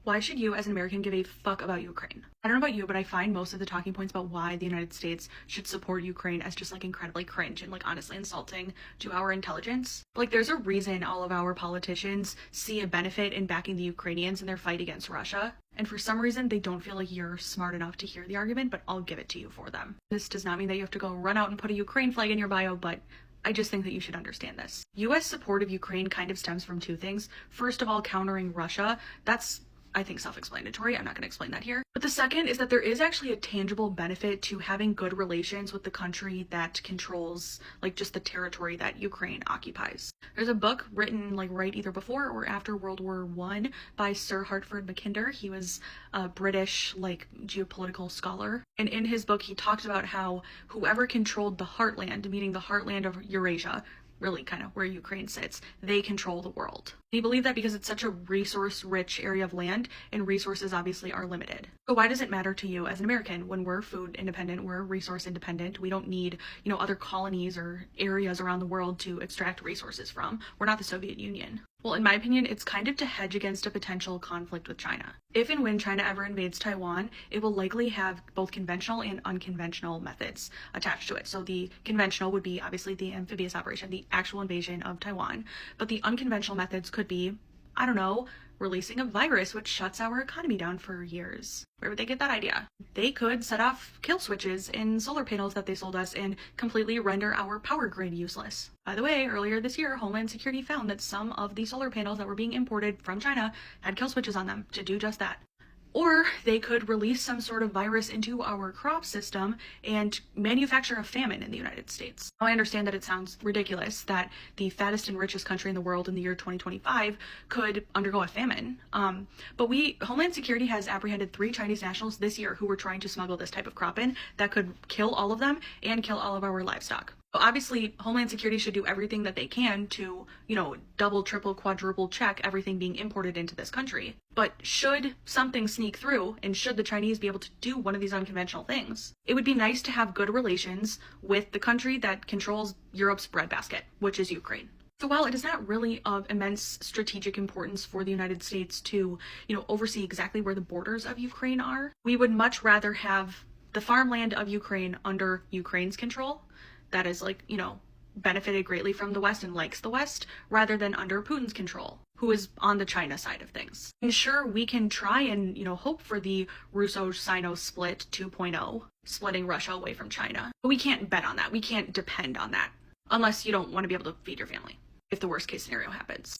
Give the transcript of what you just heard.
Why should you as an American give a fuck about Ukraine? I don't know about you, but I find most of the talking points about why the United States should support Ukraine as just like incredibly cringe and like honestly insulting to our intelligence. Like there's a reason all of our politicians see a benefit in backing the Ukrainians in their fight against Russia. And for some reason, they don't feel like you're smart enough to hear the argument, but I'll give it to you for them. This does not mean that you have to go run out and put a Ukraine flag in your bio, but I just think that you should understand this. US support of Ukraine kind of stems from two things. First of all, countering Russia. That's, I think, self-explanatory. I'm not going to explain that here. But the second is that there is actually a tangible benefit to having good relations with the country that controls like just the territory that Ukraine occupies. There's a book written like right either before or after World War I by Sir Hartford Mackinder. He was a British like geopolitical scholar. And in his book, he talks about how whoever controlled the heartland, meaning the heartland of Eurasia, really kind of where Ukraine sits, they control the world. They believe that because it's such a resource-rich area of land, and resources obviously are limited. So why does it matter to you as an American when we're food independent, we're resource independent, we don't need, other colonies or areas around the world to extract resources from. We're not the Soviet Union. Well, in my opinion, it's kind of to hedge against a potential conflict with China. If and when China ever invades Taiwan, it will likely have both conventional and unconventional methods attached to it. So the conventional would be obviously the amphibious operation, the actual invasion of Taiwan. But the unconventional methods could be, I don't know, releasing a virus which shuts our economy down for years. Where would they get that idea? They could set off kill switches in solar panels that they sold us and completely render our power grid useless. By the way, earlier this year, Homeland Security found that some of the solar panels that were being imported from China had kill switches on them to do just that. Or they could release some sort of virus into our crop system and manufacture a famine in the United States. Now, I understand that it sounds ridiculous that the fattest and richest country in the world in the year 2025 could undergo a famine. But Homeland Security has apprehended 3 Chinese nationals this year who were trying to smuggle this type of crop in that could kill all of them and kill all of our livestock. So obviously, Homeland Security should do everything that they can to, double, triple, quadruple check everything being imported into this country. But should something sneak through, and should the Chinese be able to do one of these unconventional things, it would be nice to have good relations with the country that controls Europe's breadbasket, which is Ukraine. So while it is not really of immense strategic importance for the United States to, oversee exactly where the borders of Ukraine are, we would much rather have the farmland of Ukraine under Ukraine's control that is benefited greatly from the West and likes the West, rather than under Putin's control, who is on the China side of things. And sure, we can try and, hope for the Russo-Sino split 2.0, splitting Russia away from China. But we can't bet on that. We can't depend on that, unless you don't want to be able to feed your family, if the worst case scenario happens.